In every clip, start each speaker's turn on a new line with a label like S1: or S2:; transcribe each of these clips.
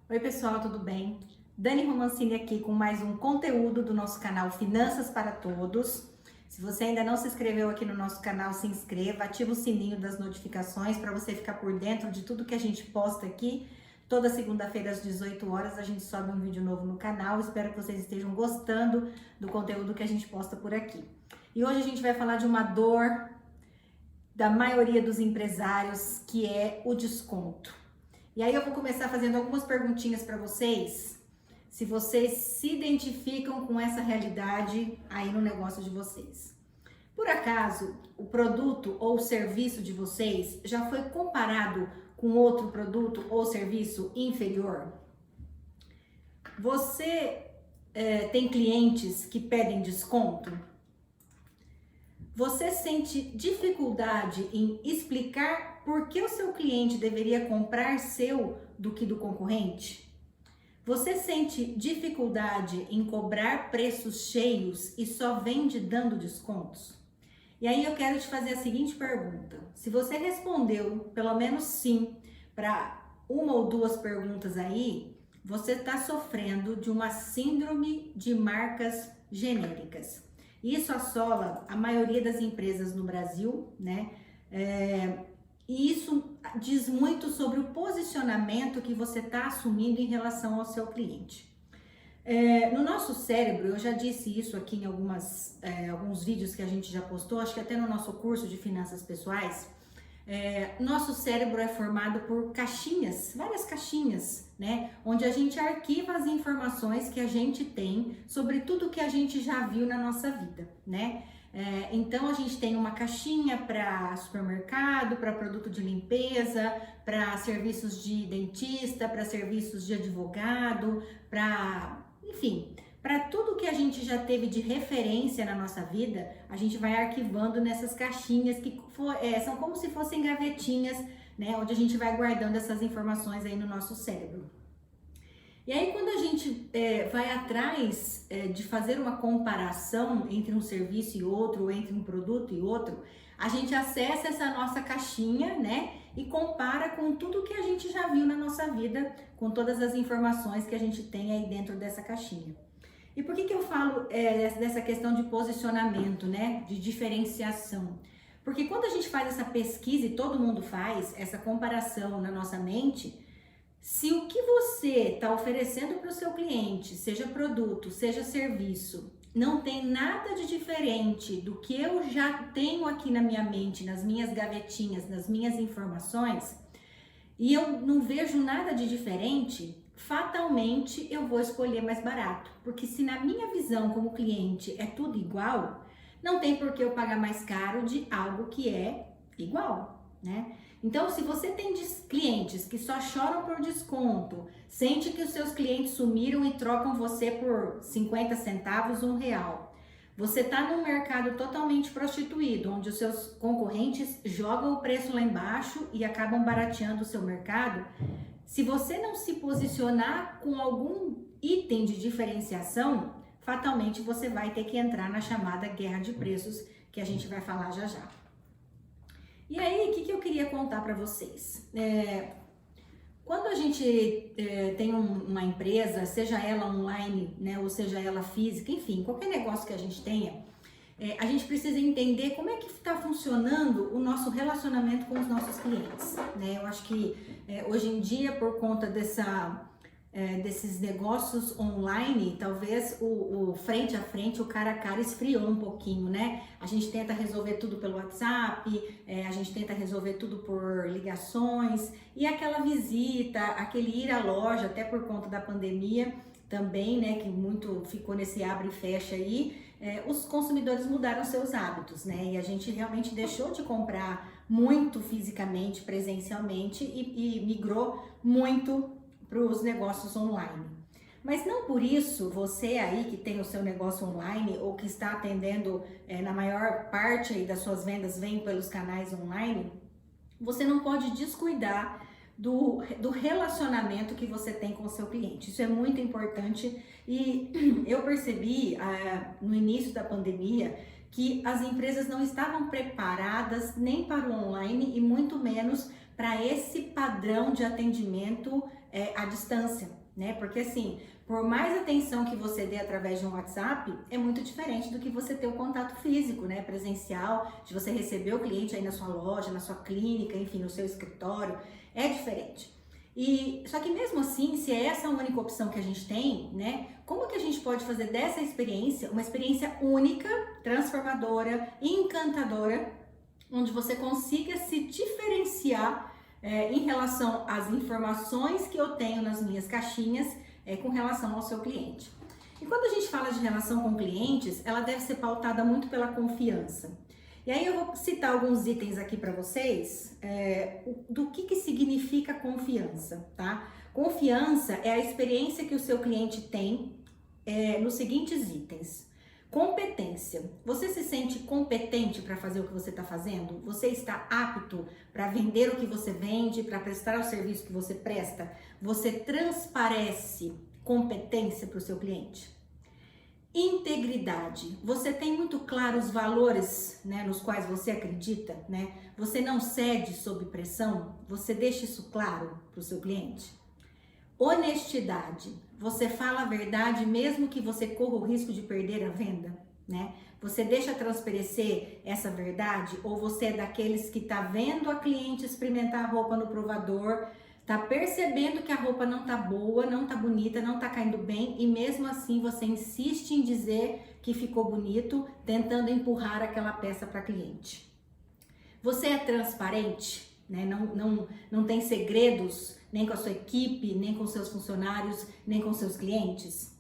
S1: Oi pessoal, tudo bem? Dani Romancini aqui com mais um conteúdo do nosso canal Finanças para Todos. Se você ainda não se inscreveu aqui no nosso canal, se inscreva, ativa o sininho das notificações para você ficar por dentro de tudo que a gente posta aqui. Toda segunda-feira às 18 horas a gente sobe um vídeo novo no canal. Espero que vocês estejam gostando do conteúdo que a gente posta por aqui. E hoje a gente vai falar de uma dor da maioria dos empresários, que é o desconto. E aí eu vou começar fazendo algumas perguntinhas para vocês, se vocês se identificam com essa realidade aí no negócio de vocês. Por acaso, o produto ou serviço de vocês já foi comparado com outro produto ou serviço inferior? Você tem clientes que pedem desconto? Você sente dificuldade em explicar por que o seu cliente deveria comprar seu do que do concorrente? Você sente dificuldade em cobrar preços cheios e só vende dando descontos? E aí eu quero te fazer a seguinte pergunta. Se você respondeu pelo menos sim para uma ou duas perguntas aí, você está sofrendo de uma síndrome de marcas genéricas. Isso assola a maioria das empresas no Brasil, né? E isso diz muito sobre o posicionamento que você está assumindo em relação ao seu cliente. No nosso cérebro, eu já disse isso aqui em alguns vídeos que a gente já postou, acho que até no nosso curso de finanças pessoais. Nosso cérebro é formado por caixinhas, várias caixinhas, né? Onde a gente arquiva as informações que a gente tem sobre tudo que a gente já viu na nossa vida, né? Então a gente tem uma caixinha para supermercado, para produto de limpeza, para serviços de dentista, para serviços de advogado, enfim, para tudo que a gente já teve de referência na nossa vida, a gente vai arquivando nessas caixinhas que são como se fossem gavetinhas, né? Onde a gente vai guardando essas informações aí no nosso cérebro. E aí quando a gente vai atrás de fazer uma comparação entre um serviço e outro, ou entre um produto e outro, a gente acessa essa nossa caixinha, né? E compara com tudo que a gente já viu na nossa vida, com todas as informações que a gente tem aí dentro dessa caixinha. E por que eu falo dessa questão de posicionamento, né? De diferenciação? Porque quando a gente faz essa pesquisa, e todo mundo faz, essa comparação na nossa mente, se o que você está oferecendo para o seu cliente, seja produto, seja serviço, não tem nada de diferente do que eu já tenho aqui na minha mente, nas minhas gavetinhas, nas minhas informações, e eu não vejo nada de diferente, fatalmente eu vou escolher mais barato. Porque se na minha visão como cliente é tudo igual, não tem por que eu pagar mais caro de algo que é igual, né? Então, se você tem clientes que só choram por desconto, sente que os seus clientes sumiram e trocam você por 50 centavos, R$1, você está num mercado totalmente prostituído, onde os seus concorrentes jogam o preço lá embaixo e acabam barateando o seu mercado. Se você não se posicionar com algum item de diferenciação, fatalmente você vai ter que entrar na chamada guerra de preços, que a gente vai falar já já. E aí, o que eu queria contar para vocês? Quando a gente tem uma empresa, seja ela online, né, ou seja ela física, enfim, qualquer negócio que a gente tenha, a gente precisa entender como é que está funcionando o nosso relacionamento com os nossos clientes, né? Eu acho que hoje em dia, por conta desses negócios online, talvez o frente a frente, o cara a cara esfriou um pouquinho, né? A gente tenta resolver tudo pelo WhatsApp, a gente tenta resolver tudo por ligações, e aquela visita, aquele ir à loja, até por conta da pandemia também, né, que muito ficou nesse abre e fecha aí, os consumidores mudaram seus hábitos, né? E a gente realmente deixou de comprar muito fisicamente, presencialmente, e migrou muito para os negócios online. Mas não por isso, você aí que tem o seu negócio online ou que está atendendo, na maior parte aí das suas vendas vem pelos canais online, você não pode descuidar do relacionamento que você tem com o seu cliente. Isso é muito importante e eu percebi no início da pandemia que as empresas não estavam preparadas nem para o online e muito menos para esse padrão de atendimento à distância, né? Porque assim, por mais atenção que você dê através de um WhatsApp, é muito diferente do que você ter o contato físico, né? Presencial, de você receber o cliente aí na sua loja, na sua clínica, enfim, no seu escritório, é diferente. E só que mesmo assim, se é essa a única opção que a gente tem, né? Como que a gente pode fazer dessa experiência uma experiência única, transformadora, encantadora, onde você consiga se diferenciar em relação às informações que eu tenho nas minhas caixinhas com relação ao seu cliente. E quando a gente fala de relação com clientes, ela deve ser pautada muito pela confiança. E aí eu vou citar alguns itens aqui para vocês do que significa confiança, tá? Confiança é a experiência que o seu cliente tem nos seguintes itens. Competência. Você se sente competente para fazer o que você está fazendo? Você está apto para vender o que você vende, para prestar o serviço que você presta? Você transparece competência para o seu cliente? Integridade. Você tem muito claro os valores, né, nos quais você acredita, né? Você não cede sob pressão? Você deixa isso claro para o seu cliente? Honestidade. Você fala a verdade mesmo que você corra o risco de perder a venda, né? Você deixa transparecer essa verdade ou você é daqueles que tá vendo a cliente experimentar a roupa no provador, tá percebendo que a roupa não tá boa, não tá bonita, não tá caindo bem e mesmo assim você insiste em dizer que ficou bonito, tentando empurrar aquela peça para cliente? Você é transparente, né? Não tem segredos nem com a sua equipe, nem com seus funcionários, nem com seus clientes?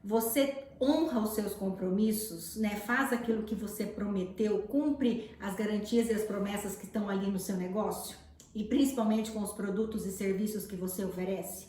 S1: Você honra os seus compromissos, né? Faz aquilo que você prometeu, cumpre as garantias e as promessas que estão ali no seu negócio? E principalmente com os produtos e serviços que você oferece?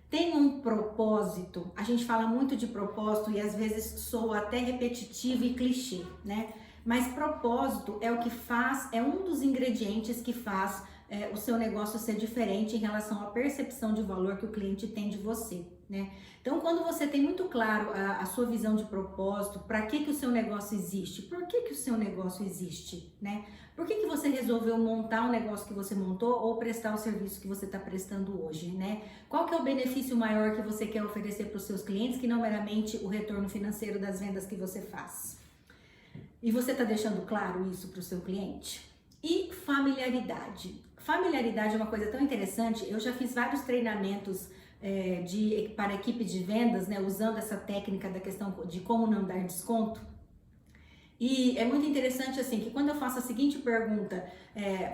S1: Tem um propósito. A gente fala muito de propósito e às vezes soa até repetitivo e clichê, né? Mas propósito é o que faz, é um dos ingredientes que faz o seu negócio ser diferente em relação à percepção de valor que o cliente tem de você, né? Então, quando você tem muito claro a sua visão de propósito, para que o seu negócio existe, por que o seu negócio existe, né? Por que você resolveu montar o negócio que você montou ou prestar o serviço que você está prestando hoje, né? Qual que é o benefício maior que você quer oferecer para os seus clientes que não meramente o retorno financeiro das vendas que você faz? E você está deixando claro isso para o seu cliente? E familiaridade. Familiaridade é uma coisa tão interessante. Eu já fiz vários treinamentos para a equipe de vendas, né, usando essa técnica da questão de como não dar desconto. E é muito interessante assim que quando eu faço a seguinte pergunta,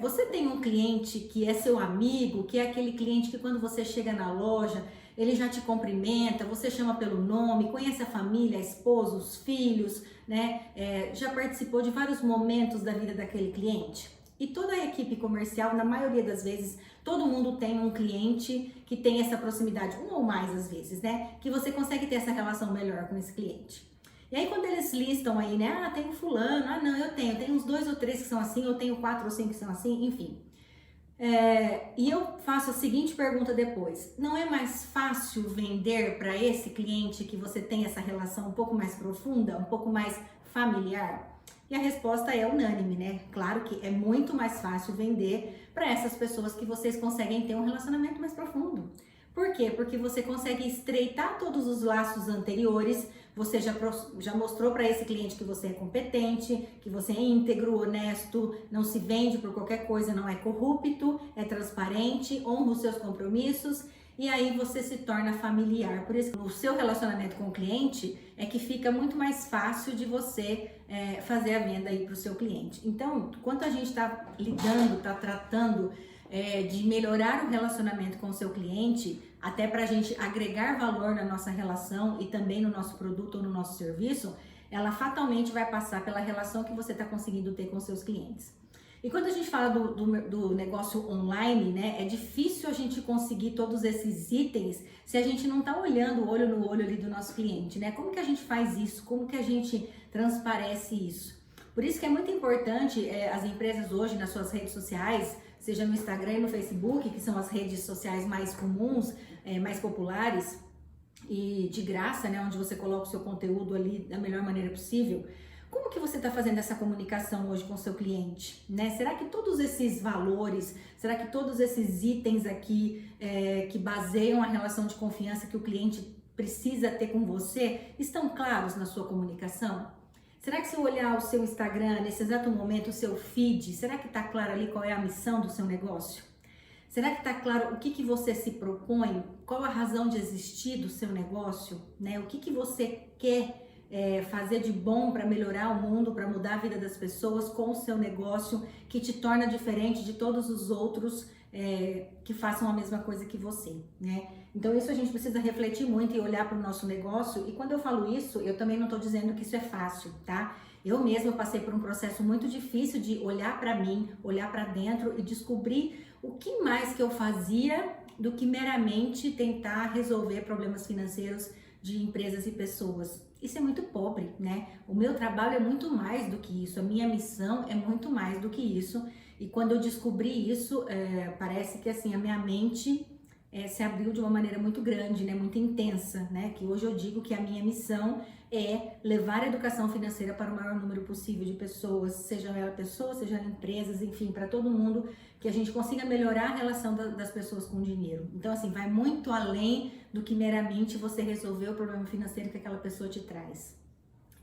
S1: você tem um cliente que é seu amigo, que é aquele cliente que quando você chega na loja, ele já te cumprimenta, você chama pelo nome, conhece a família, a esposa, os filhos, né? Já participou de vários momentos da vida daquele cliente? E toda a equipe comercial, na maioria das vezes, todo mundo tem um cliente que tem essa proximidade, um ou mais às vezes, né? Que você consegue ter essa relação melhor com esse cliente. E aí quando eles listam aí, né? Ah, tem um fulano, ah não, eu tenho uns 2 ou 3 que são assim, eu tenho 4 ou 5 que são assim, enfim. E eu faço a seguinte pergunta depois: não é mais fácil vender para esse cliente que você tem essa relação um pouco mais profunda, um pouco mais familiar? E a resposta é unânime, né? Claro que é muito mais fácil vender para essas pessoas que vocês conseguem ter um relacionamento mais profundo. Por quê? Porque você consegue estreitar todos os laços anteriores, você já mostrou para esse cliente que você é competente, que você é íntegro, honesto, não se vende por qualquer coisa, não é corrupto, é transparente, honra os seus compromissos e aí você se torna familiar. Por isso, no seu relacionamento com o cliente é que fica muito mais fácil de você fazer a venda aí para o seu cliente. Então, quando a gente está lidando, está tratando de melhorar o relacionamento com o seu cliente, até para a gente agregar valor na nossa relação e também no nosso produto ou no nosso serviço, ela fatalmente vai passar pela relação que você está conseguindo ter com seus clientes. E quando a gente fala do negócio online, né, é difícil a gente conseguir todos esses itens se a gente não está olhando olho no olho ali do nosso cliente, né? Como que a gente faz isso? Como que a gente transparece isso? Por isso que é muito importante as empresas hoje nas suas redes sociais, seja no Instagram e no Facebook, que são as redes sociais mais comuns, mais populares e de graça, né, onde você coloca o seu conteúdo ali da melhor maneira possível. Como que você está fazendo essa comunicação hoje com o seu cliente, né? Será que todos esses valores, será que todos esses itens aqui que baseiam a relação de confiança que o cliente precisa ter com você estão claros na sua comunicação? Será que se eu olhar o seu Instagram, nesse exato momento, o seu feed, será que está claro ali qual é a missão do seu negócio? Será que está claro o que você se propõe? Qual a razão de existir do seu negócio, né? O que você quer fazer de bom para melhorar o mundo, para mudar a vida das pessoas com o seu negócio, que te torna diferente de todos os outros que façam a mesma coisa que você, né? Então isso a gente precisa refletir muito e olhar para o nosso negócio. E quando eu falo isso, eu também não estou dizendo que isso é fácil, tá? Eu mesma passei por um processo muito difícil de olhar para mim, olhar para dentro e descobrir o que mais que eu fazia do que meramente tentar resolver problemas financeiros de empresas e pessoas. Isso é muito pobre, né? O meu trabalho é muito mais do que isso, a minha missão é muito mais do que isso. E quando eu descobri isso, parece que assim, a minha mente se abriu de uma maneira muito grande, né? Muito intensa, né? Que hoje eu digo que a minha missão é levar a educação financeira para o maior número possível de pessoas, sejam elas pessoas, sejam empresas, enfim, para todo mundo, que a gente consiga melhorar a relação das pessoas com o dinheiro. Então, assim, vai muito além do que meramente você resolver o problema financeiro que aquela pessoa te traz.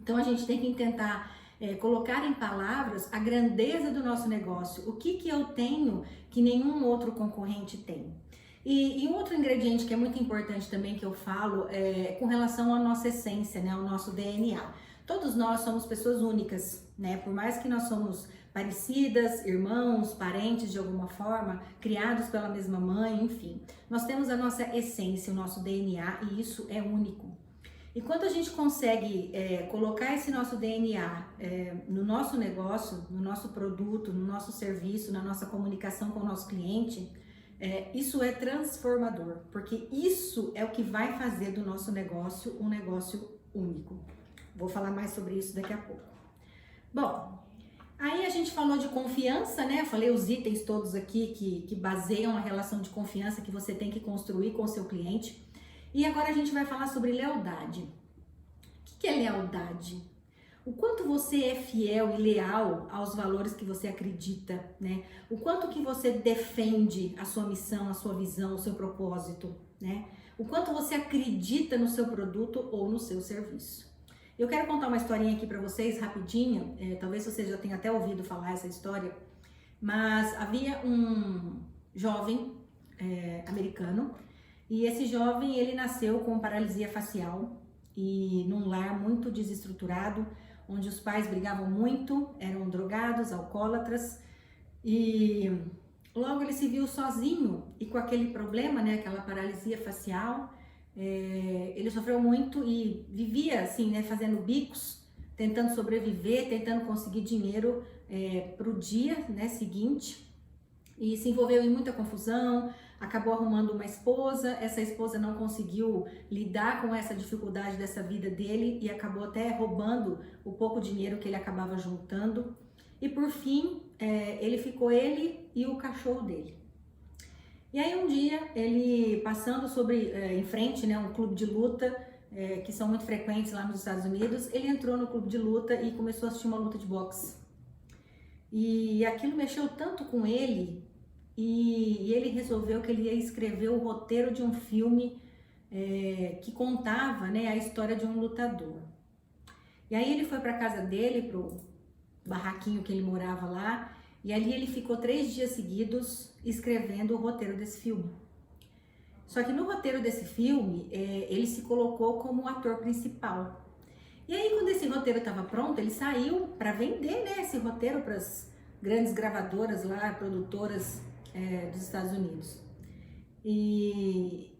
S1: Então, a gente tem que tentar colocar em palavras a grandeza do nosso negócio, o que eu tenho que nenhum outro concorrente tem. E um outro ingrediente que é muito importante também que eu falo é com relação à nossa essência, né, ao nosso DNA. Todos nós somos pessoas únicas, né? Por mais que nós somos parecidas, irmãos, parentes de alguma forma, criados pela mesma mãe, enfim. Nós temos a nossa essência, o nosso DNA e isso é único. E quando a gente consegue colocar esse nosso DNA no nosso negócio, no nosso produto, no nosso serviço, na nossa comunicação com o nosso cliente, isso é transformador, porque isso é o que vai fazer do nosso negócio um negócio único. Vou falar mais sobre isso daqui a pouco. Bom, aí a gente falou de confiança, né? Eu falei os itens todos aqui que baseiam a relação de confiança que você tem que construir com o seu cliente. E agora a gente vai falar sobre lealdade. O que é lealdade? O quanto você é fiel e leal aos valores que você acredita, né? O quanto que você defende a sua missão, a sua visão, o seu propósito, né? O quanto você acredita no seu produto ou no seu serviço. Eu quero contar uma historinha aqui para vocês, rapidinho. Talvez você já tenha até ouvido falar essa história, mas havia um jovem americano e esse jovem, ele nasceu com paralisia facial e num lar muito desestruturado, onde os pais brigavam muito, eram drogados, alcoólatras, e logo ele se viu sozinho e com aquele problema, né, aquela paralisia facial. Ele sofreu muito e vivia assim, né, fazendo bicos, tentando sobreviver, tentando conseguir dinheiro para o dia, né, seguinte, e se envolveu em muita confusão. Acabou arrumando uma esposa, essa esposa não conseguiu lidar com essa dificuldade dessa vida dele e acabou até roubando o pouco dinheiro que ele acabava juntando. E por fim, ele e o cachorro dele. E aí um dia, ele passando em frente, né, um clube de luta, que são muito frequentes lá nos Estados Unidos, ele entrou no clube de luta e começou a assistir uma luta de boxe. E aquilo mexeu tanto com ele, e ele resolveu que ele ia escrever o roteiro de um filme que contava, né, a história de um lutador. E aí ele foi para casa dele, pro barraquinho que ele morava lá, e ali ele ficou 3 dias seguidos escrevendo o roteiro desse filme. Só que no roteiro desse filme, ele se colocou como ator principal. E aí quando esse roteiro estava pronto, ele saiu para vender, né, esse roteiro para as grandes gravadoras lá, produtoras dos Estados Unidos. E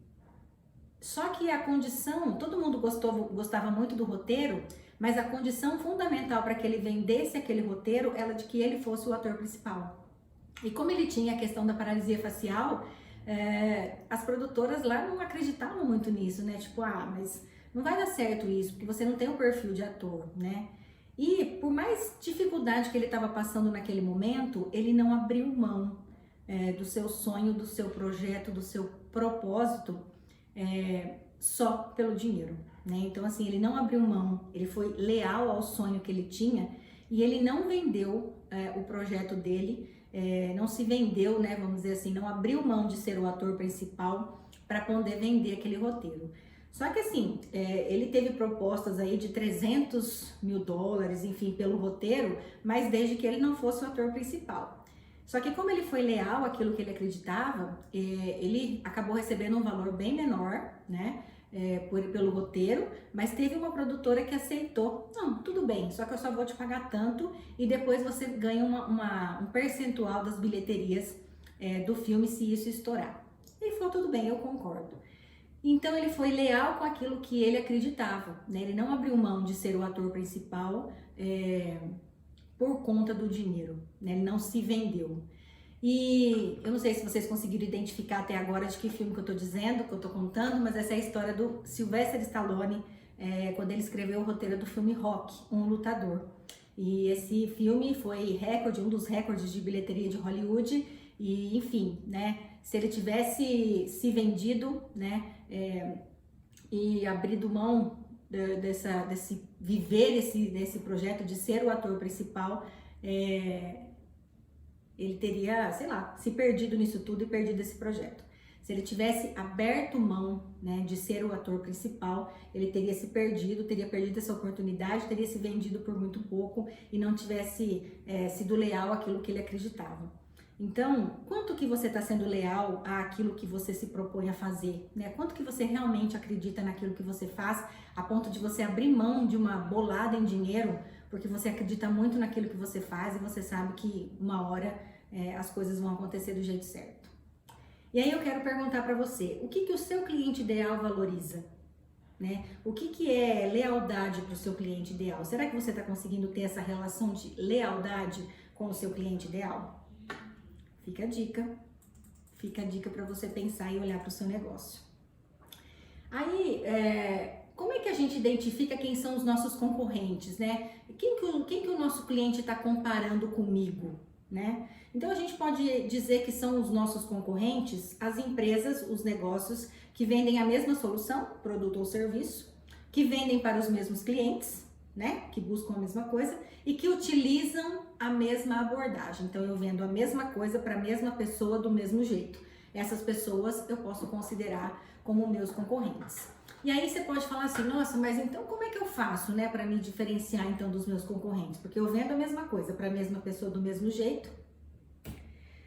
S1: só que a condição, todo mundo gostava muito do roteiro, mas a condição fundamental para que ele vendesse aquele roteiro era de que ele fosse o ator principal. E como ele tinha a questão da paralisia facial, as produtoras lá não acreditavam muito nisso, né? Tipo, mas não vai dar certo isso, porque você não tem o perfil de ator, né? E por mais dificuldade que ele estava passando naquele momento, ele não abriu mão do seu sonho, do seu projeto, do seu propósito só pelo dinheiro, né? Então, assim, ele não abriu mão, ele foi leal ao sonho que ele tinha e ele não vendeu o projeto dele, não se vendeu, né? Vamos dizer assim, não abriu mão de ser o ator principal para poder vender aquele roteiro. Só que assim, ele teve propostas aí de 300 mil dólares, enfim, pelo roteiro, mas desde que ele não fosse o ator principal. Só que como ele foi leal àquilo que ele acreditava, ele acabou recebendo um valor bem menor, né, pelo roteiro, mas teve uma produtora que aceitou. Não, tudo bem, só que eu só vou te pagar tanto e depois você ganha um percentual das bilheterias do filme se isso estourar. Ele falou, tudo bem, eu concordo. Então ele foi leal com aquilo que ele acreditava, né? Ele não abriu mão de ser o ator principal por conta do dinheiro, né? Ele não se vendeu. E eu não sei se vocês conseguiram identificar até agora de que filme que eu tô dizendo, que eu tô contando, mas essa é a história do Sylvester Stallone, quando ele escreveu o roteiro do filme Rocky, Um Lutador. E esse filme foi recorde, um dos recordes de bilheteria de Hollywood, e enfim, né? Se ele tivesse se vendido, né, e abrido mão desse projeto de ser o ator principal, ele teria, sei lá, se perdido nisso tudo e perdido esse projeto. Se ele tivesse aberto mão, né, de ser o ator principal, ele teria se perdido, teria perdido essa oportunidade, teria se vendido por muito pouco e não tivesse sido leal àquilo que ele acreditava. Então, quanto que você está sendo leal àquilo que você se propõe a fazer, né? Quanto que você realmente acredita naquilo que você faz, a ponto de você abrir mão de uma bolada em dinheiro, porque você acredita muito naquilo que você faz e você sabe que uma hora as coisas vão acontecer do jeito certo. E aí eu quero perguntar para você, o que que o seu cliente ideal valoriza? Né? O que que é lealdade para o seu cliente ideal? Será que você está conseguindo ter essa relação de lealdade com o seu cliente ideal? Fica a dica para você pensar e olhar para o seu negócio. Aí, como é que a gente identifica quem são os nossos concorrentes, né? Quem que o nosso cliente está comparando comigo, né? Então a gente pode dizer que são os nossos concorrentes, as empresas, os negócios que vendem a mesma solução, produto ou serviço, que vendem para os mesmos clientes, né? Que buscam a mesma coisa e que utilizam a mesma abordagem. Então eu vendo a mesma coisa para a mesma pessoa do mesmo jeito. Essas pessoas eu posso considerar como meus concorrentes. E aí você pode falar assim, nossa, mas então como é que eu faço, né, para me diferenciar então dos meus concorrentes? Porque eu vendo a mesma coisa para a mesma pessoa do mesmo jeito.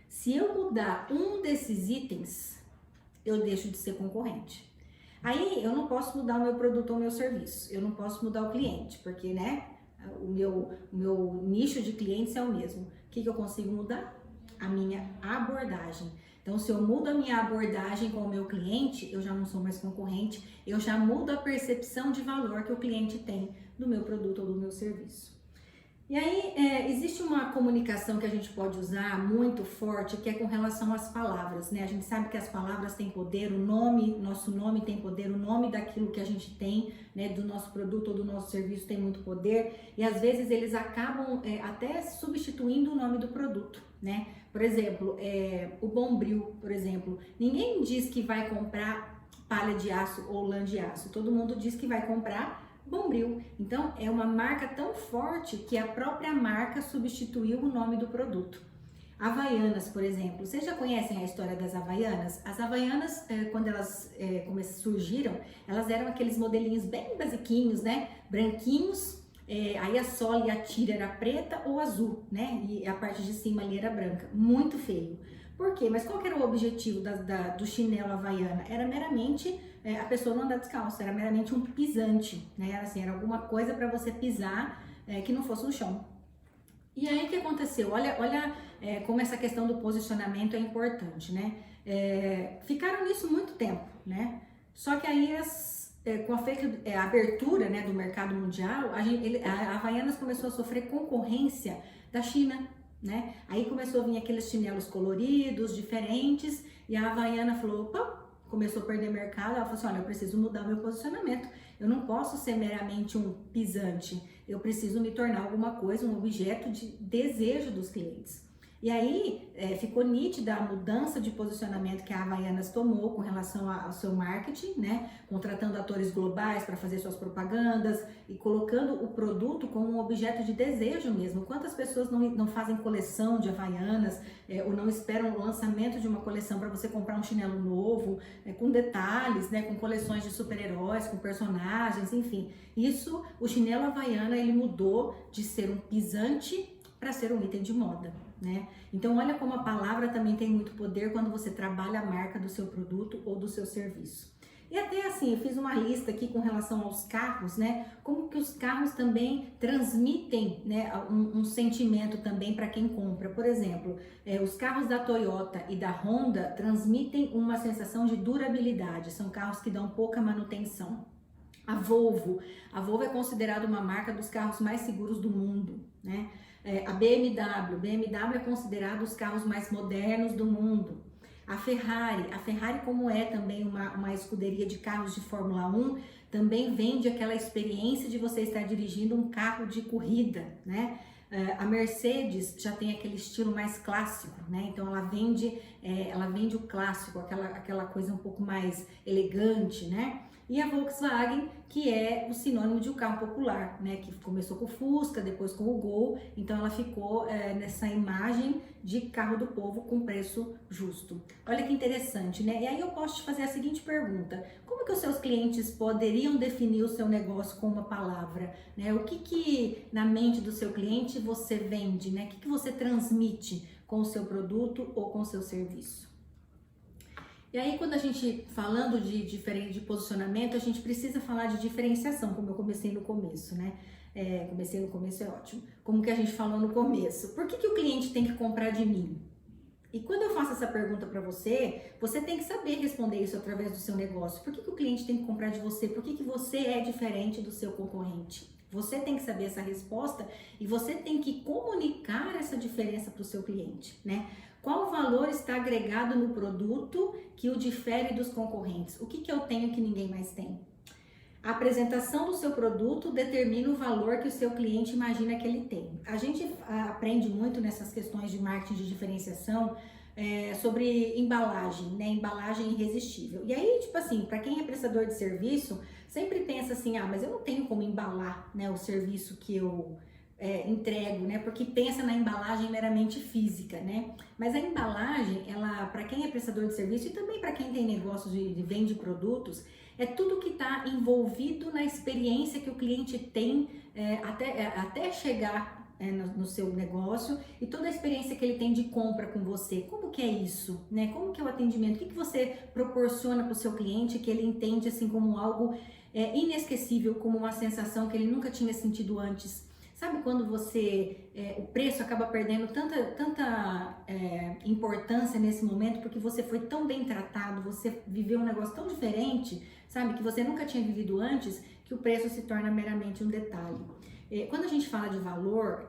S1: Se eu mudar um desses itens, eu deixo de ser concorrente. Aí eu não posso mudar o meu produto ou o meu serviço, eu não posso mudar o cliente, porque, né, o meu nicho de clientes é o mesmo. O que eu consigo mudar? A minha abordagem. Então, se eu mudo a minha abordagem com o meu cliente, eu já não sou mais concorrente, eu já mudo a percepção de valor que o cliente tem do meu produto ou do meu serviço. E aí, existe uma comunicação que a gente pode usar muito forte, que é com relação às palavras, né? A gente sabe que as palavras têm poder, o nome, nosso nome tem poder, o nome daquilo que a gente tem, né, do nosso produto ou do nosso serviço tem muito poder, e às vezes eles acabam até substituindo o nome do produto, né? Por exemplo, o Bombril, por exemplo, ninguém diz que vai comprar palha de aço ou lã de aço, todo mundo diz que vai comprar Bombril. Então, é uma marca tão forte que a própria marca substituiu o nome do produto. Havaianas, por exemplo. Vocês já conhecem a história das Havaianas? As Havaianas, quando elas surgiram, elas eram aqueles modelinhos bem basiquinhos, né? Branquinhos, aí a sola e a tira era preta ou azul, né? E a parte de cima ali era branca. Muito feio. Por quê? Mas qual que era o objetivo do chinelo Havaiana? Era meramente a pessoa não andar descalço, era meramente um pisante, né? Assim, era alguma coisa para você pisar que não fosse no chão. E aí o que aconteceu? Olha como essa questão do posicionamento é importante, né? Ficaram nisso muito tempo, né? Só que aí com a abertura, né, do mercado mundial, a Havaianas começou a sofrer concorrência da China, né? Aí começou a vir aqueles chinelos coloridos, diferentes, e a Havaiana falou, opa, começou a perder mercado. Ela falou assim, olha, eu preciso mudar meu posicionamento, eu não posso ser meramente um pisante, eu preciso me tornar alguma coisa, um objeto de desejo dos clientes. E aí ficou nítida a mudança de posicionamento que a Havaianas tomou com relação ao seu marketing, né? Contratando atores globais para fazer suas propagandas e colocando o produto como um objeto de desejo mesmo. Quantas pessoas não fazem coleção de Havaianas ou não esperam o lançamento de uma coleção para você comprar um chinelo novo, com detalhes, né? Com coleções de super-heróis, com personagens, enfim. Isso, o chinelo Havaiana, ele mudou de ser um pisante para ser um item de moda, né? Então olha como a palavra também tem muito poder quando você trabalha a marca do seu produto ou do seu serviço. E até assim, eu fiz uma lista aqui com relação aos carros, né? Como que os carros também transmitem, né, um sentimento também para quem compra. Por exemplo, os carros da Toyota e da Honda transmitem uma sensação de durabilidade. São carros que dão pouca manutenção. A Volvo é considerada uma marca dos carros mais seguros do mundo, né? A BMW é considerado os carros mais modernos do mundo. A Ferrari, como é também uma escuderia de carros de Fórmula 1, também vende aquela experiência de você estar dirigindo um carro de corrida, né? A Mercedes já tem aquele estilo mais clássico, né? Então ela vende o clássico, aquela coisa um pouco mais elegante, né? E a Volkswagen, que é o sinônimo de um carro popular, né? Que começou com o Fusca, depois com o Gol, então ela ficou nessa imagem de carro do povo com preço justo. Olha que interessante, né? E aí eu posso te fazer a seguinte pergunta: como que os seus clientes poderiam definir o seu negócio com uma palavra, né? O que na mente do seu cliente você vende, né? O que você transmite com o seu produto ou com o seu serviço? E aí, quando a gente, falando de posicionamento, a gente precisa falar de diferenciação, como eu comecei no começo, né? Comecei no começo é ótimo. Como que a gente falou no começo. Por que o cliente tem que comprar de mim? E quando eu faço essa pergunta para você, você tem que saber responder isso através do seu negócio. Por que o cliente tem que comprar de você? Por que você é diferente do seu concorrente? Você tem que saber essa resposta e você tem que comunicar essa diferença para o seu cliente, né? Qual valor está agregado no produto que o difere dos concorrentes? O que eu tenho que ninguém mais tem? A apresentação do seu produto determina o valor que o seu cliente imagina que ele tem. A gente aprende muito nessas questões de marketing de diferenciação sobre embalagem, né? Embalagem irresistível. E aí, tipo assim, para quem é prestador de serviço, sempre pensa assim, mas eu não tenho como embalar, né, o serviço que eu entrego, né? Porque pensa na embalagem meramente física, né? Mas a embalagem, ela, para quem é prestador de serviço e também para quem tem negócios de vende produtos, é tudo que está envolvido na experiência que o cliente tem até chegar no seu negócio e toda a experiência que ele tem de compra com você. Como que é isso, né? Como que é o atendimento? O que você proporciona para o seu cliente que ele entende assim como algo inesquecível, como uma sensação que ele nunca tinha sentido antes? Sabe quando o preço acaba perdendo tanta importância nesse momento porque você foi tão bem tratado, você viveu um negócio tão diferente, sabe, que você nunca tinha vivido antes, que o preço se torna meramente um detalhe. Quando a gente fala de valor,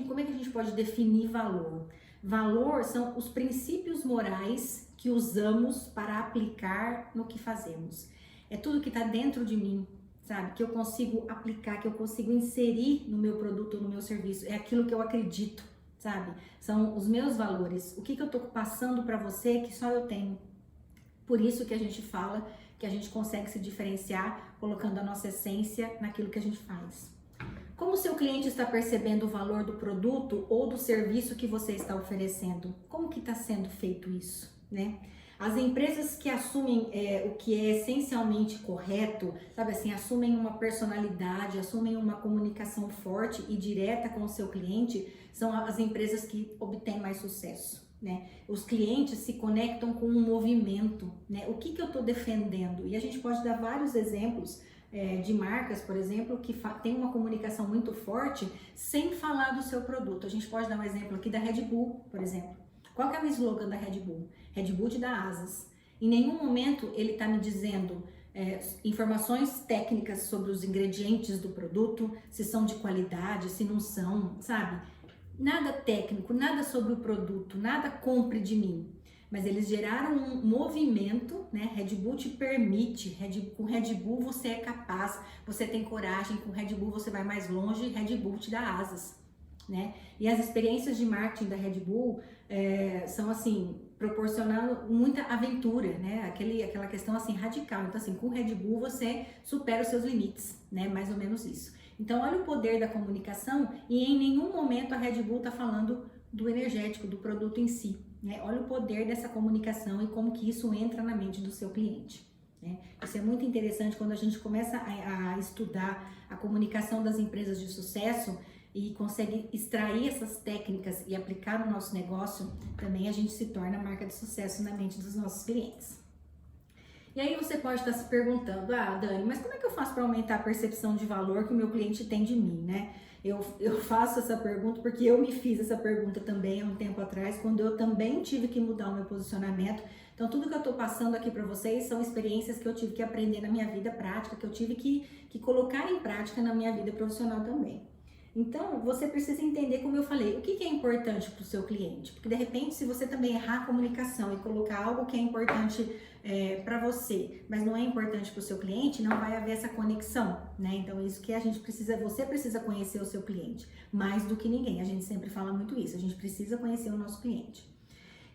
S1: como é que a gente pode definir valor? Valor são os princípios morais que usamos para aplicar no que fazemos. É tudo que está dentro de mim, sabe? Que eu consigo aplicar, que eu consigo inserir no meu produto ou no meu serviço. É aquilo que eu acredito, sabe? São os meus valores. O que eu tô passando para você que só eu tenho. Por isso que a gente fala que a gente consegue se diferenciar colocando a nossa essência naquilo que a gente faz. Como o seu cliente está percebendo o valor do produto ou do serviço que você está oferecendo? Como que está sendo feito isso, né? As empresas que assumem o que é essencialmente correto, sabe assim, assumem uma personalidade, assumem uma comunicação forte e direta com o seu cliente, são as empresas que obtêm mais sucesso, né? Os clientes se conectam com um movimento, né? O que eu estou defendendo? E a gente pode dar vários exemplos de marcas, por exemplo, que tem uma comunicação muito forte sem falar do seu produto. A gente pode dar um exemplo aqui da Red Bull, por exemplo. Qual que é o slogan da Red Bull? Red Bull te dá asas. Em nenhum momento ele está me dizendo informações técnicas sobre os ingredientes do produto, se são de qualidade, se não são, sabe? Nada técnico, nada sobre o produto, nada compre de mim. Mas eles geraram um movimento, né? Red Bull te permite, com Red Bull você é capaz, você tem coragem, com Red Bull você vai mais longe, Red Bull te dá asas. né? E as experiências de marketing da Red Bull são assim, proporcionando muita aventura, né? Aquela questão assim radical. Então assim, com o Red Bull você supera os seus limites, né? Mais ou menos isso. Então olha o poder da comunicação e em nenhum momento a Red Bull está falando do energético, do produto em si, né? Olha o poder dessa comunicação e como que isso entra na mente do seu cliente. Isso é muito interessante quando a gente começa a estudar a comunicação das empresas de sucesso e consegue extrair essas técnicas e aplicar no nosso negócio, também a gente se torna marca de sucesso na mente dos nossos clientes. E aí você pode estar se perguntando, Dani, mas como é que eu faço para aumentar a percepção de valor que o meu cliente tem de mim, né? Eu faço essa pergunta porque eu me fiz essa pergunta também há um tempo atrás, quando eu também tive que mudar o meu posicionamento. Então, tudo que eu tô passando aqui para vocês são experiências que eu tive que aprender na minha vida prática, que eu tive que colocar em prática na minha vida profissional também. Então, você precisa entender, como eu falei, o que é importante para o seu cliente. Porque, de repente, se você também errar a comunicação e colocar algo que é importante para você, mas não é importante para o seu cliente, não vai haver essa conexão, né? Então, isso que a gente precisa, você precisa conhecer o seu cliente, mais do que ninguém. A gente sempre fala muito isso, a gente precisa conhecer o nosso cliente.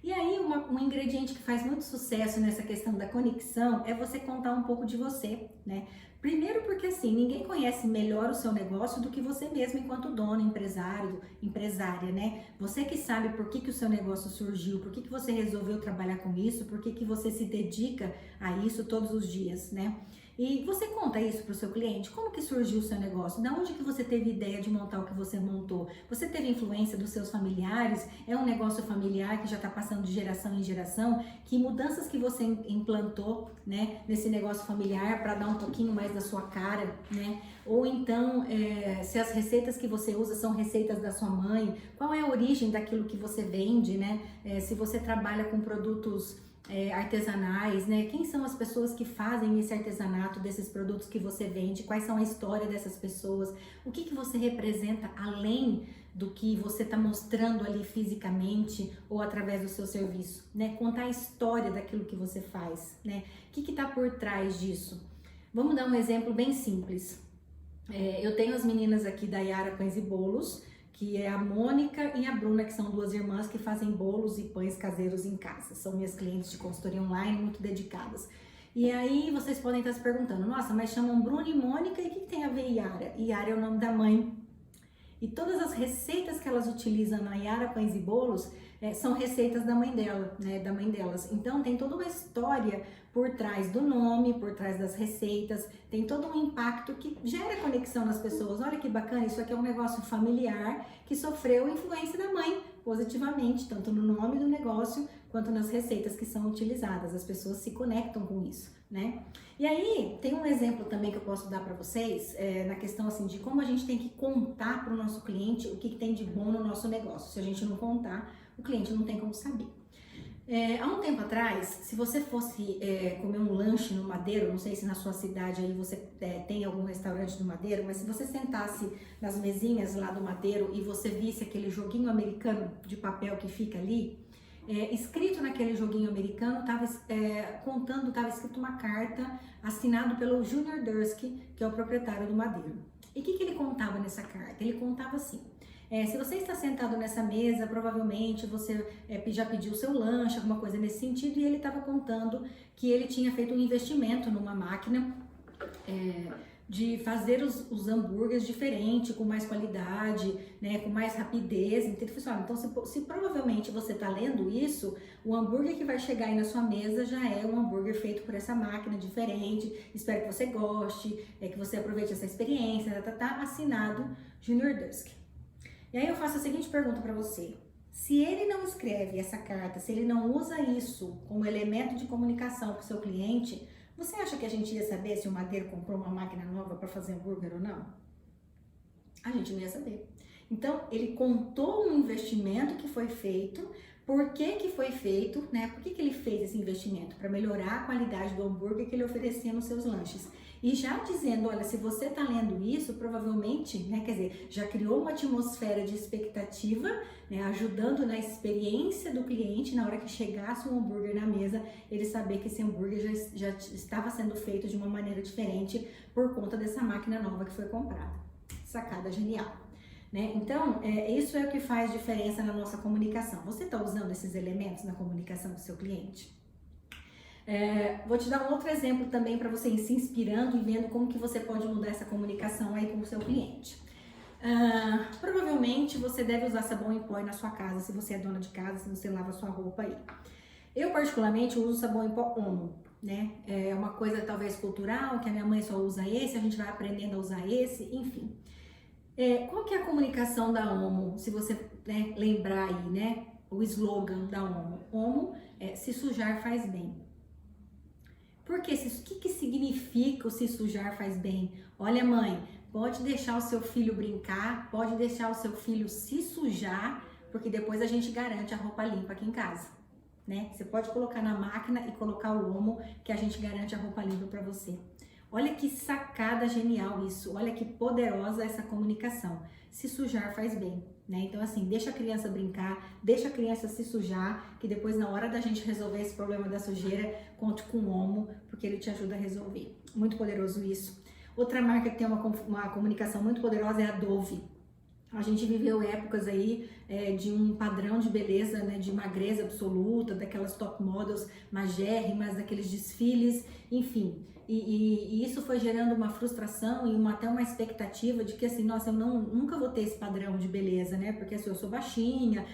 S1: E aí, um ingrediente que faz muito sucesso nessa questão da conexão é você contar um pouco de você, né? Primeiro porque assim, ninguém conhece melhor o seu negócio do que você mesmo enquanto dono, empresário, empresária, né? Você que sabe por que o seu negócio surgiu, por que você resolveu trabalhar com isso, por que você se dedica a isso todos os dias, né? E você conta isso para o seu cliente? Como que surgiu o seu negócio? Da onde que você teve ideia de montar o que você montou? Você teve influência dos seus familiares? É um negócio familiar que já está passando de geração em geração? Que mudanças que você implantou, né, nesse negócio familiar para dar um pouquinho mais da sua cara, né? Ou então, se as receitas que você usa são receitas da sua mãe, qual é a origem daquilo que você vende, né? Se você trabalha com produtos artesanais, né? Quem são as pessoas que fazem esse artesanato desses produtos que você vende? Quais são a história dessas pessoas? O que você representa além do que você está mostrando ali fisicamente ou através do seu serviço, né? Contar a história daquilo que você faz, né? O que está por trás disso? Vamos dar um exemplo bem simples. Eu tenho as meninas aqui da Yara Pães e Bolos, que é a Mônica e a Bruna, que são duas irmãs que fazem bolos e pães caseiros em casa. São minhas clientes de consultoria online, muito dedicadas. E aí vocês podem estar se perguntando, nossa, mas chamam Bruna e Mônica, e o que tem a ver Yara? Yara é o nome da mãe. E todas as receitas que elas utilizam na Yara Pães e Bolos são receitas da mãe dela, né, da mãe delas. Então tem toda uma história por trás do nome, por trás das receitas, tem todo um impacto que gera conexão nas pessoas. Olha que bacana, isso aqui é um negócio familiar que sofreu influência da mãe positivamente, tanto no nome do negócio quanto nas receitas que são utilizadas. As pessoas se conectam com isso, né? E aí, tem um exemplo também que eu posso dar para vocês, na questão assim de como a gente tem que contar para o nosso cliente o que tem de bom no nosso negócio. Se a gente não contar, o cliente não tem como saber. Há um tempo atrás, se você fosse comer um lanche no Madeiro, não sei se na sua cidade aí você tem algum restaurante do Madeiro, mas se você sentasse nas mesinhas lá do Madeiro e você visse aquele joguinho americano de papel que fica ali, escrito naquele joguinho americano, estava escrito uma carta assinado pelo Junior Dursky, que é o proprietário do Madeiro. E o que ele contava nessa carta? Ele contava assim: se você está sentado nessa mesa, provavelmente você já pediu seu lanche, alguma coisa nesse sentido, e ele estava contando que ele tinha feito um investimento numa máquina de fazer os hambúrgueres diferente, com mais qualidade, né, com mais rapidez. Então ele falou assim, então se provavelmente você está lendo isso, o hambúrguer que vai chegar aí na sua mesa já é um hambúrguer feito por essa máquina diferente. Espero que você goste, que você aproveite essa experiência, assinado Junior Dursky. E aí eu faço a seguinte pergunta para você: se ele não escreve essa carta, se ele não usa isso como elemento de comunicação para o seu cliente, você acha que a gente ia saber se o Madeiro comprou uma máquina nova para fazer hambúrguer ou não? A gente não ia saber. Então, ele contou um investimento que foi feito, por que foi feito, né? Por que ele fez esse investimento? Para melhorar a qualidade do hambúrguer que ele oferecia nos seus lanches. E já dizendo, olha, se você está lendo isso, provavelmente, né, quer dizer, já criou uma atmosfera de expectativa, né, ajudando na experiência do cliente, na hora que chegasse um hambúrguer na mesa, ele saber que esse hambúrguer já estava sendo feito de uma maneira diferente por conta dessa máquina nova que foi comprada. Sacada genial. né? Então, isso é o que faz diferença na nossa comunicação. Você está usando esses elementos na comunicação com o seu cliente? Vou te dar um outro exemplo também para você ir se inspirando e vendo como que você pode mudar essa comunicação aí com o seu cliente. Provavelmente você deve usar sabão em pó na sua casa, se você é dona de casa, se você lava sua roupa aí. Eu particularmente uso sabão em pó Omo, né? É uma coisa talvez cultural, que a minha mãe só usa esse, a gente vai aprendendo a usar esse, enfim. Qual que é a comunicação da Omo, se você, né, lembrar aí, né? O slogan da Omo. Omo é se sujar faz bem. Por quê? O que significa o se sujar faz bem? Olha, mãe, pode deixar o seu filho brincar, pode deixar o seu filho se sujar, porque depois a gente garante a roupa limpa aqui em casa, né? Você pode colocar na máquina e colocar o Omo, que a gente garante a roupa limpa para você. Olha que sacada genial isso, olha que poderosa essa comunicação. Se sujar faz bem, né? Então assim, deixa a criança brincar, deixa a criança se sujar, que depois na hora da gente resolver esse problema da sujeira, conte com o Omo, porque ele te ajuda a resolver. Muito poderoso isso. Outra marca que tem uma comunicação muito poderosa é a Dove. A gente viveu épocas aí de um padrão de beleza, né, de magreza absoluta, daquelas top models magérrimas, daqueles desfiles, enfim. E isso foi gerando uma frustração e até uma expectativa de que assim, nossa, eu nunca vou ter esse padrão de beleza, né? Porque assim, eu sou baixinha,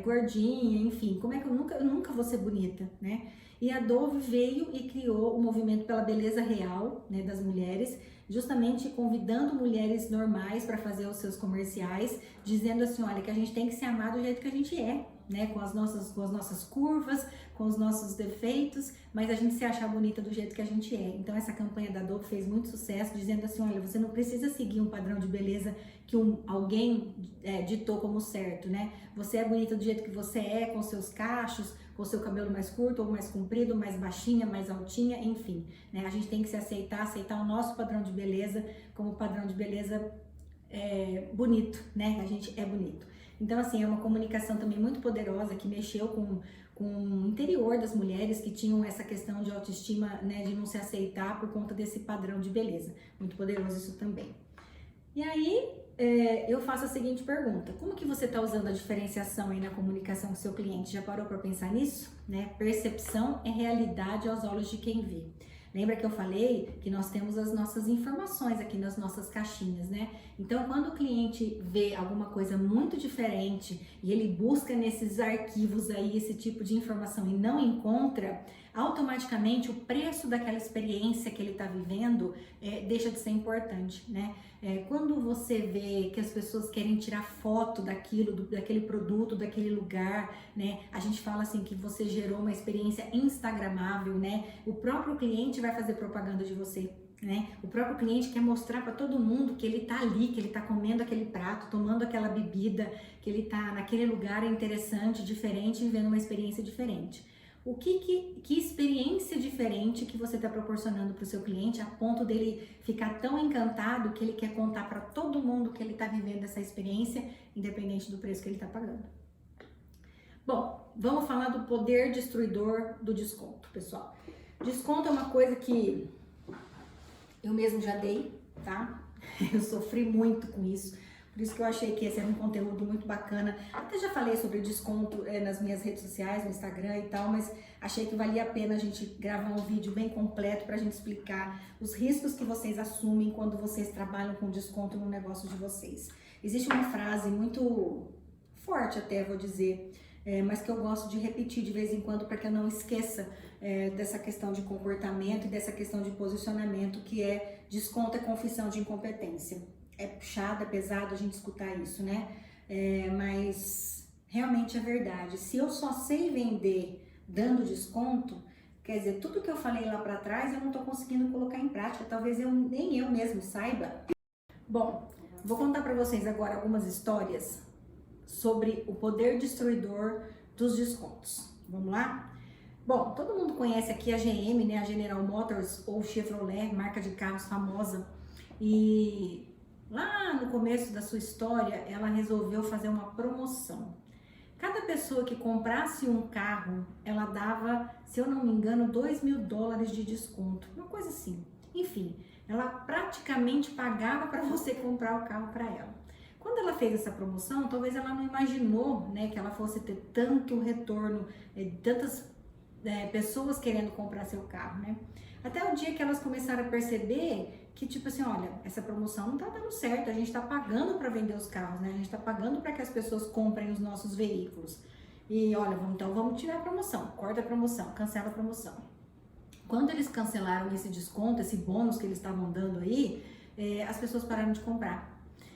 S1: gordinha, enfim, como é que eu nunca vou ser bonita, né? E a Dove veio e criou o movimento pela beleza real, né, das mulheres, justamente convidando mulheres normais para fazer os seus comerciais, dizendo assim, olha, que a gente tem que se amar do jeito que a gente é, né, com as nossas curvas, com os nossos defeitos, mas a gente se achar bonita do jeito que a gente é. Então essa campanha da Dove fez muito sucesso, dizendo assim, olha, você não precisa seguir um padrão de beleza que alguém ditou como certo, né? Você é bonita do jeito que você é, com seus cachos, com seu cabelo mais curto ou mais comprido, mais baixinha, mais altinha, enfim, né? A gente tem que se aceitar o nosso padrão de beleza como padrão de beleza bonito, né? A gente é bonito. Então, assim, é uma comunicação também muito poderosa que mexeu com o interior das mulheres que tinham essa questão de autoestima, né, de não se aceitar por conta desse padrão de beleza. Muito poderoso isso também. E aí, eu faço a seguinte pergunta: como que você está usando a diferenciação aí na comunicação com o seu cliente? Já parou para pensar nisso? Né? Percepção é realidade aos olhos de quem vê. Lembra que eu falei que nós temos as nossas informações aqui nas nossas caixinhas, né? Então, quando o cliente vê alguma coisa muito diferente e ele busca nesses arquivos aí esse tipo de informação e não encontra, automaticamente o preço daquela experiência que ele está vivendo deixa de ser importante, né? Quando você vê que as pessoas querem tirar foto daquele produto, daquele lugar, né? A gente fala assim que você gerou uma experiência instagramável, né? O próprio cliente vai fazer propaganda de você, né? O próprio cliente quer mostrar para todo mundo que ele tá ali, que ele tá comendo aquele prato, tomando aquela bebida, que ele tá naquele lugar interessante, diferente, vivendo uma experiência diferente. Que experiência diferente que você está proporcionando para o seu cliente a ponto dele ficar tão encantado que ele quer contar para todo mundo que ele está vivendo essa experiência, independente do preço que ele está pagando? Bom, vamos falar do poder destruidor do desconto, pessoal. Desconto é uma coisa que eu mesmo já dei, tá? Eu sofri muito com isso. Por isso que eu achei que esse era um conteúdo muito bacana. Até já falei sobre desconto nas minhas redes sociais, no Instagram e tal, mas achei que valia a pena a gente gravar um vídeo bem completo pra gente explicar os riscos que vocês assumem quando vocês trabalham com desconto no negócio de vocês. Existe uma frase muito forte até, vou dizer, mas que eu gosto de repetir de vez em quando para que eu não esqueça dessa questão de comportamento e dessa questão de posicionamento, que é: desconto é confissão de incompetência. É puxado, é pesado a gente escutar isso, né? Mas realmente é verdade. Se eu só sei vender dando desconto, quer dizer, tudo que eu falei lá para trás eu não tô conseguindo colocar em prática. Talvez nem eu mesmo saiba. Bom, vou contar para vocês agora algumas histórias sobre o poder destruidor dos descontos. Vamos lá? Bom, todo mundo conhece aqui a GM, né? A General Motors ou Chevrolet, marca de carros famosa. E lá no começo da sua história, ela resolveu fazer uma promoção. Cada pessoa que comprasse um carro, ela dava, se eu não me engano, $2.000 de desconto, uma coisa assim. Enfim, ela praticamente pagava para você comprar o carro para ela. Quando ela fez essa promoção, talvez ela não imaginou, né, que ela fosse ter tanto retorno, tantas pessoas querendo comprar seu carro, né? Até o dia que elas começaram a perceber que, tipo assim, olha, essa promoção não tá dando certo, a gente tá pagando para vender os carros, né? A gente tá pagando para que as pessoas comprem os nossos veículos. E olha, então vamos tirar a promoção, corta a promoção, cancela a promoção. Quando eles cancelaram esse desconto, esse bônus que eles estavam dando aí, as pessoas pararam de comprar.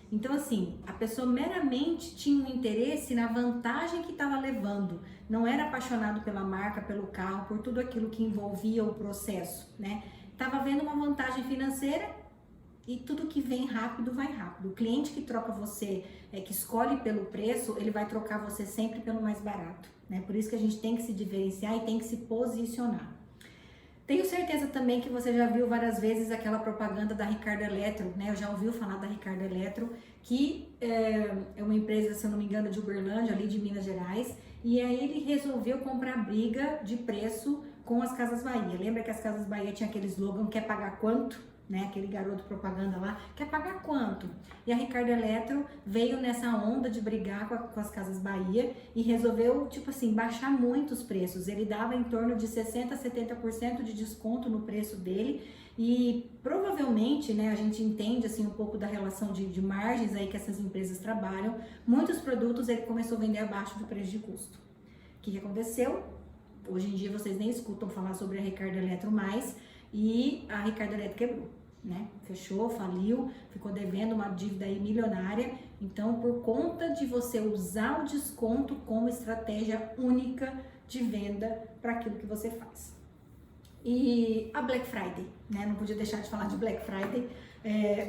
S1: Então, assim, a pessoa meramente tinha um interesse na vantagem que estava levando, não era apaixonado pela marca, pelo carro, por tudo aquilo que envolvia o processo, né? Tava vendo uma vantagem financeira e tudo que vem rápido, vai rápido. O cliente que troca você, que escolhe pelo preço, ele vai trocar você sempre pelo mais barato, né? Por isso que a gente tem que se diferenciar e tem que se posicionar. Tenho certeza também que você já viu várias vezes aquela propaganda da Ricardo Eletro, né? Eu já ouviu falar da Ricardo Eletro, que é uma empresa, se eu não me engano, de Uberlândia, ali de Minas Gerais, e aí ele resolveu comprar briga de preço com as Casas Bahia. Lembra que as Casas Bahia tinha aquele slogan, quer pagar quanto? Né, aquele garoto propaganda lá, quer pagar quanto? E a Ricardo Eletro veio nessa onda de brigar com as Casas Bahia e resolveu, tipo assim, baixar muito os preços. Ele dava em torno de 60% a 70% de desconto no preço dele e provavelmente, né, a gente entende assim um pouco da relação de margens aí que essas empresas trabalham. Muitos produtos ele começou a vender abaixo do preço de custo. O que aconteceu? Hoje em dia vocês nem escutam falar sobre a Ricardo Eletro mais e a Ricardo Eletro quebrou, né? Fechou, faliu, ficou devendo uma dívida aí milionária. Então, por conta de você usar o desconto como estratégia única de venda para aquilo que você faz. E a Black Friday, né? Não podia deixar de falar de Black Friday.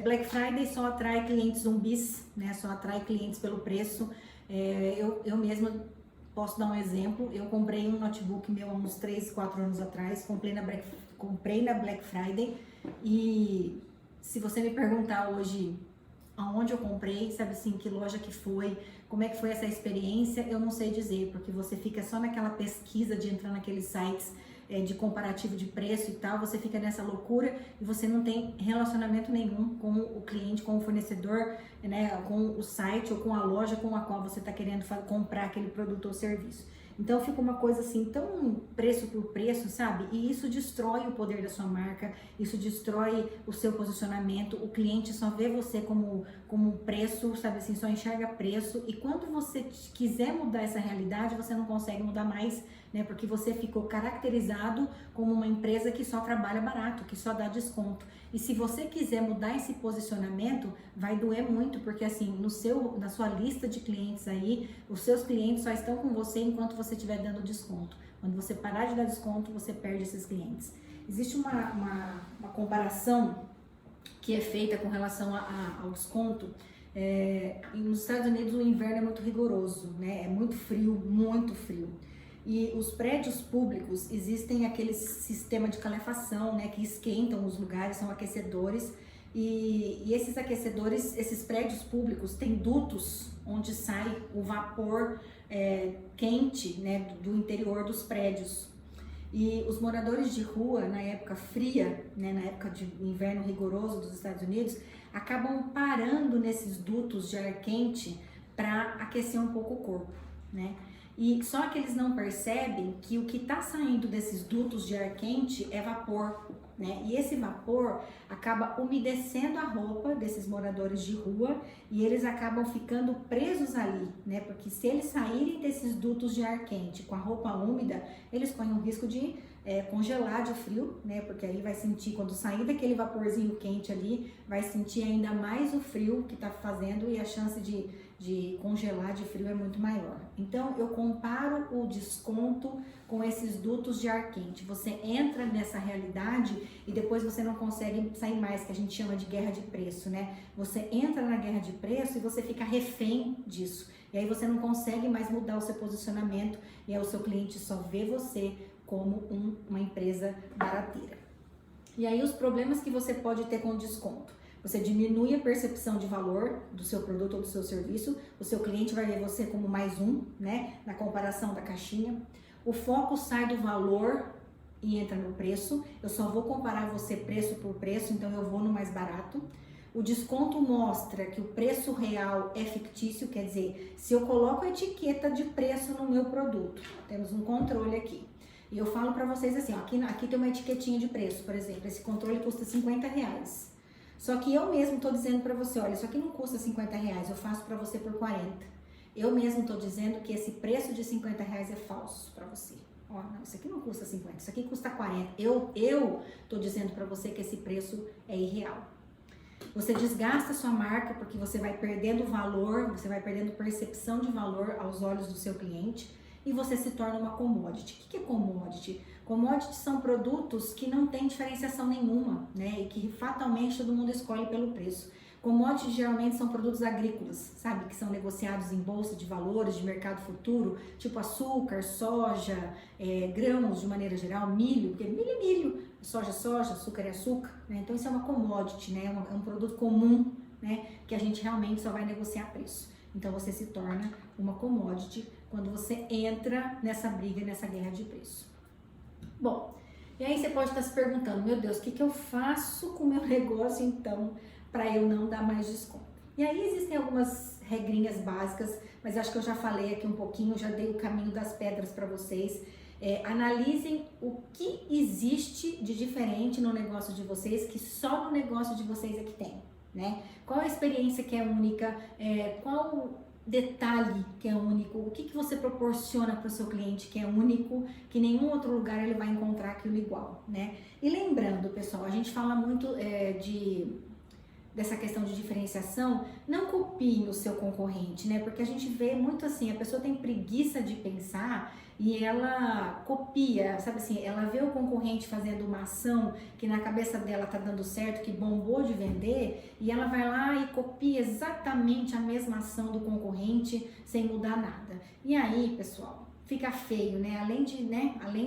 S1: Black Friday só atrai clientes zumbis, né? Só atrai clientes pelo preço. Eu mesma posso dar um exemplo. Eu comprei um notebook meu há uns 3, 4 anos atrás, comprei na Black Friday e se você me perguntar hoje aonde eu comprei, sabe assim, que loja que foi, como é que foi essa experiência, eu não sei dizer, porque você fica só naquela pesquisa de entrar naqueles sites de comparativo de preço e tal, você fica nessa loucura e você não tem relacionamento nenhum com o cliente, com o fornecedor, né, com o site ou com a loja com a qual você está querendo comprar aquele produto ou serviço. Então fica uma coisa assim, tão preço por preço, sabe? E isso destrói o poder da sua marca, isso destrói o seu posicionamento, o cliente só vê você como preço, sabe assim, só enxerga preço. E quando você quiser mudar essa realidade, você não consegue mudar mais, né? Porque você ficou caracterizado como uma empresa que só trabalha barato, que só dá desconto. E se você quiser mudar esse posicionamento, vai doer muito, porque assim, na sua lista de clientes aí, os seus clientes só estão com você enquanto você estiver dando desconto. Quando você parar de dar desconto, você perde esses clientes. Existe uma comparação que é feita com relação ao desconto. Nos Estados Unidos o inverno é muito rigoroso, né? É muito frio, muito frio. E os prédios públicos, existem aquele sistema de calefação, né, que esquentam os lugares, são aquecedores. E esses aquecedores, esses prédios públicos têm dutos onde sai o vapor quente, né, do interior dos prédios. E os moradores de rua, na época fria, né, na época de inverno rigoroso dos Estados Unidos, acabam parando nesses dutos de ar quente para aquecer um pouco o corpo, né? E só que eles não percebem que o que está saindo desses dutos de ar quente é vapor, né? E esse vapor acaba umedecendo a roupa desses moradores de rua e eles acabam ficando presos ali, né? Porque se eles saírem desses dutos de ar quente com a roupa úmida, eles correm o risco de congelar de frio, né? Porque aí vai sentir, quando sair daquele vaporzinho quente ali, vai sentir ainda mais o frio que está fazendo e a chance de congelar de frio é muito maior. Então eu comparo o desconto com esses dutos de ar quente. Você entra nessa realidade e depois você não consegue sair mais, que a gente chama de guerra de preço, né? Você entra na guerra de preço e você fica refém disso. E aí você não consegue mais mudar o seu posicionamento e aí o seu cliente só vê você como uma empresa barateira. E aí os problemas que você pode ter com o desconto. Você diminui a percepção de valor do seu produto ou do seu serviço, o seu cliente vai ver você como mais um, né, na comparação da caixinha. O foco sai do valor e entra no preço. Eu só vou comparar você preço por preço, então eu vou no mais barato. o desconto mostra que o preço real é fictício, quer dizer, se eu coloco a etiqueta de preço no meu produto, temos um controle aqui. E eu falo para vocês assim, ó, aqui tem uma etiquetinha de preço, por exemplo, esse controle custa R$50. Só que eu mesmo tô dizendo para você, olha, isso aqui não custa R$50, eu faço para você por 40. Eu mesmo tô dizendo que esse preço de R$50 é falso para você. Ó, não, isso aqui não custa 50, isso aqui custa 40. Eu tô dizendo para você que esse preço é irreal. Você desgasta a sua marca porque você vai perdendo valor, você vai perdendo percepção de valor aos olhos do seu cliente e você se torna uma commodity. O que é commodity? Commodity são produtos que não têm diferenciação nenhuma, né? E que fatalmente todo mundo escolhe pelo preço. Commodities geralmente são produtos agrícolas, sabe? Que são negociados em bolsa de valores, de mercado futuro, tipo açúcar, soja, grãos de maneira geral, milho, porque milho é milho, soja é soja, açúcar é açúcar, né? Então isso é uma commodity, né? É um produto comum, né? Que a gente realmente só vai negociar preço. Então você se torna uma commodity quando você entra nessa briga, nessa guerra de preço. Bom, e aí você pode estar se perguntando, meu Deus, o que eu faço com o meu negócio então para eu não dar mais desconto? E aí existem algumas regrinhas básicas, mas acho que eu já falei aqui um pouquinho, já dei o caminho das pedras para vocês. Analisem o que existe de diferente no negócio de vocês, que só no negócio de vocês é que tem, né? Qual a experiência que é única, qual detalhe que é único, o que você proporciona para o seu cliente que é único, que nenhum outro lugar ele vai encontrar aquilo igual, né? E lembrando, pessoal, a gente fala muito dessa questão de diferenciação, não copie o seu concorrente, né? Porque a gente vê muito assim, a pessoa tem preguiça de pensar e ela copia, sabe assim, ela vê o concorrente fazendo uma ação que na cabeça dela tá dando certo, que bombou de vender, e ela vai lá e copia exatamente a mesma ação do concorrente sem mudar nada. E aí, pessoal, fica feio, né? Além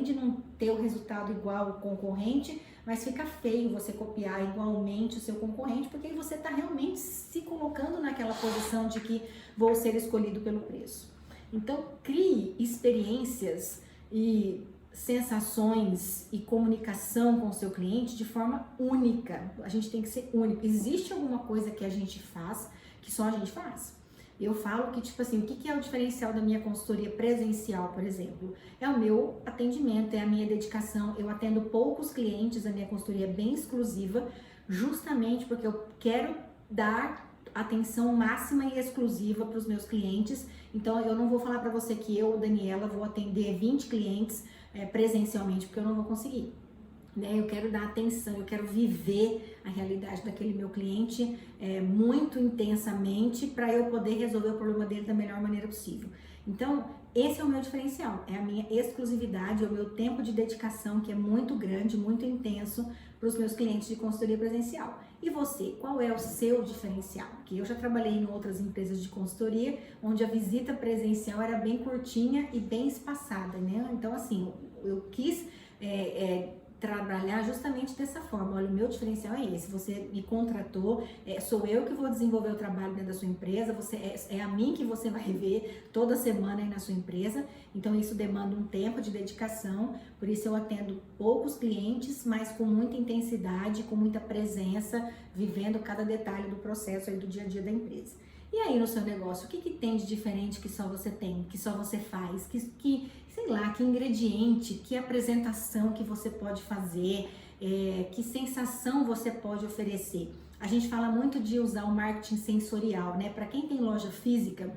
S1: de não ter o resultado igual ao concorrente, mas fica feio você copiar igualmente o seu concorrente, porque aí você está realmente se colocando naquela posição de que vou ser escolhido pelo preço. Então, crie experiências e sensações e comunicação com o seu cliente de forma única. A gente tem que ser único. Existe alguma coisa que a gente faz que só a gente faz? Eu falo que, tipo assim, o que é o diferencial da minha consultoria presencial, por exemplo? É o meu atendimento, é a minha dedicação. Eu atendo poucos clientes, a minha consultoria é bem exclusiva, justamente porque eu quero dar atenção máxima e exclusiva para os meus clientes. Então, eu não vou falar para você que eu, Daniela, vou atender 20 clientes presencialmente, porque eu não vou conseguir. Né? Eu quero dar atenção, eu quero viver a realidade daquele meu cliente muito intensamente para eu poder resolver o problema dele da melhor maneira possível. Então, esse é o meu diferencial, é a minha exclusividade, é o meu tempo de dedicação que é muito grande, muito intenso para os meus clientes de consultoria presencial. E você, qual é o seu diferencial? Porque eu já trabalhei em outras empresas de consultoria, onde a visita presencial era bem curtinha e bem espaçada, né? Então, assim, eu quis trabalhar justamente dessa forma. Olha, o meu diferencial é esse, você me contratou, sou eu que vou desenvolver o trabalho dentro da sua empresa, é a mim que você vai ver toda semana aí na sua empresa, então isso demanda um tempo de dedicação, por isso eu atendo poucos clientes, mas com muita intensidade, com muita presença, vivendo cada detalhe do processo aí do dia a dia da empresa. E aí no seu negócio, o que tem de diferente que só você tem, que só você faz, sei lá, que ingrediente, que apresentação que você pode fazer, que sensação você pode oferecer. A gente fala muito de usar o marketing sensorial, né? Para quem tem loja física,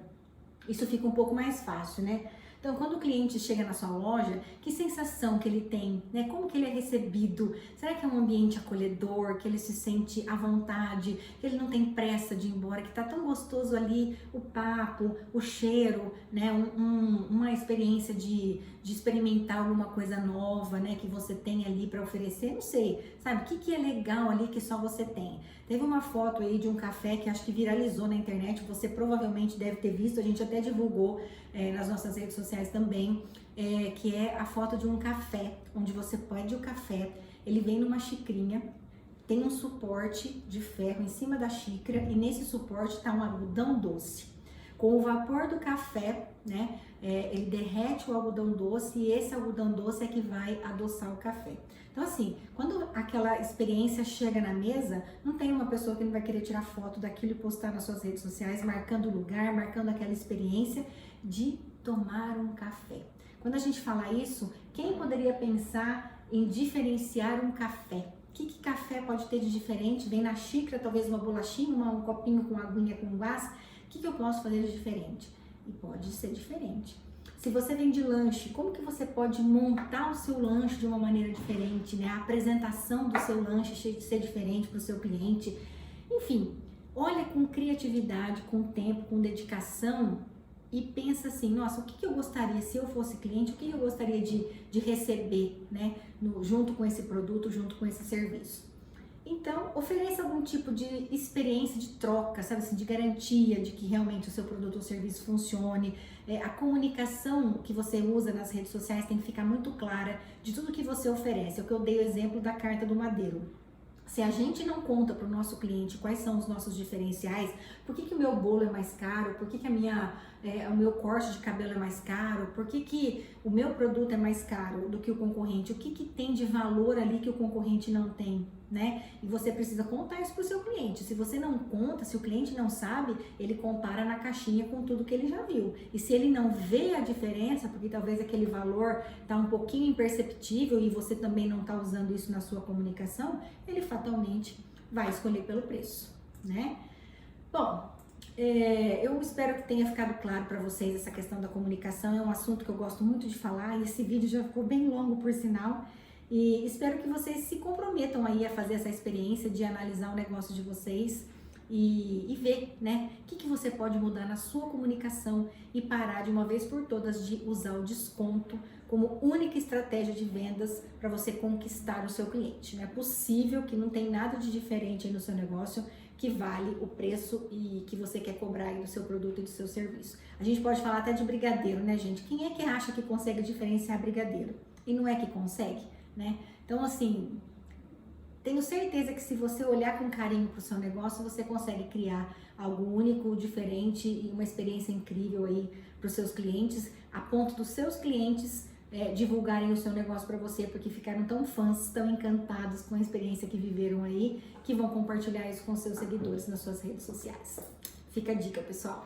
S1: isso fica um pouco mais fácil, né? Então, quando o cliente chega na sua loja, que sensação que ele tem, né? Como que ele é recebido? Será que é um ambiente acolhedor, que ele se sente à vontade, que ele não tem pressa de ir embora, que tá tão gostoso ali o papo, o cheiro, né? Uma experiência de experimentar alguma coisa nova, né? Que você tem ali para oferecer, não sei, sabe? O que é legal ali que só você tem? Teve uma foto aí de um café que acho que viralizou na internet, você provavelmente deve ter visto, a gente até divulgou nas nossas redes sociais também, que é a foto de um café, onde você pede o café, ele vem numa xicrinha, tem um suporte de ferro em cima da xícara e nesse suporte está um algodão doce. Com o vapor do café, né, ele derrete o algodão doce e esse algodão doce é que vai adoçar o café. Então assim, quando aquela experiência chega na mesa, não tem uma pessoa que não vai querer tirar foto daquilo e postar nas suas redes sociais, marcando o lugar, marcando aquela experiência de tomar um café. Quando a gente fala isso, quem poderia pensar em diferenciar um café? O que café pode ter de diferente? Vem na xícara, talvez uma bolachinha, um copinho com aguinha com gás. O que eu posso fazer de diferente? E pode ser diferente. Se você vende lanche, como que você pode montar o seu lanche de uma maneira diferente, né? A apresentação do seu lanche ser diferente para o seu cliente. Enfim, olha com criatividade, com tempo, com dedicação e pensa assim, nossa, o que eu gostaria, se eu fosse cliente, o que eu gostaria de receber, né? Junto com esse produto, junto com esse serviço. Então, ofereça algum tipo de experiência de troca, sabe assim, de garantia de que realmente o seu produto ou serviço funcione. A comunicação que você usa nas redes sociais tem que ficar muito clara de tudo que você oferece. É o que eu dei o exemplo da carta do madeiro. Se a gente não conta para o nosso cliente quais são os nossos diferenciais, por que o meu bolo é mais caro, por que o meu corte de cabelo é mais caro, por que o meu produto é mais caro do que o concorrente, o que tem de valor ali que o concorrente não tem, né? E você precisa contar isso para o seu cliente. Se você não conta, se o cliente não sabe, ele compara na caixinha com tudo que ele já viu. E se ele não vê a diferença, porque talvez aquele valor está um pouquinho imperceptível e você também não está usando isso na sua comunicação, ele fatalmente vai escolher pelo preço, né? Bom, eu espero que tenha ficado claro para vocês essa questão da comunicação. É um assunto que eu gosto muito de falar e esse vídeo já ficou bem longo, por sinal. E espero que vocês se comprometam aí a fazer essa experiência de analisar o negócio de vocês e ver, né, o que você pode mudar na sua comunicação e parar de uma vez por todas de usar o desconto como única estratégia de vendas para você conquistar o seu cliente. Não é possível que não tem nada de diferente aí no seu negócio que vale o preço e que você quer cobrar aí do seu produto e do seu serviço. A gente pode falar até de brigadeiro, né, gente? Quem é que acha que consegue diferenciar brigadeiro? E não é que consegue, né? Então, assim, tenho certeza que se você olhar com carinho para o seu negócio, você consegue criar algo único, diferente e uma experiência incrível aí para os seus clientes, a ponto dos seus clientes divulgarem o seu negócio para você, porque ficaram tão fãs, tão encantados com a experiência que viveram aí, que vão compartilhar isso com seus seguidores nas suas redes sociais. Fica a dica, pessoal!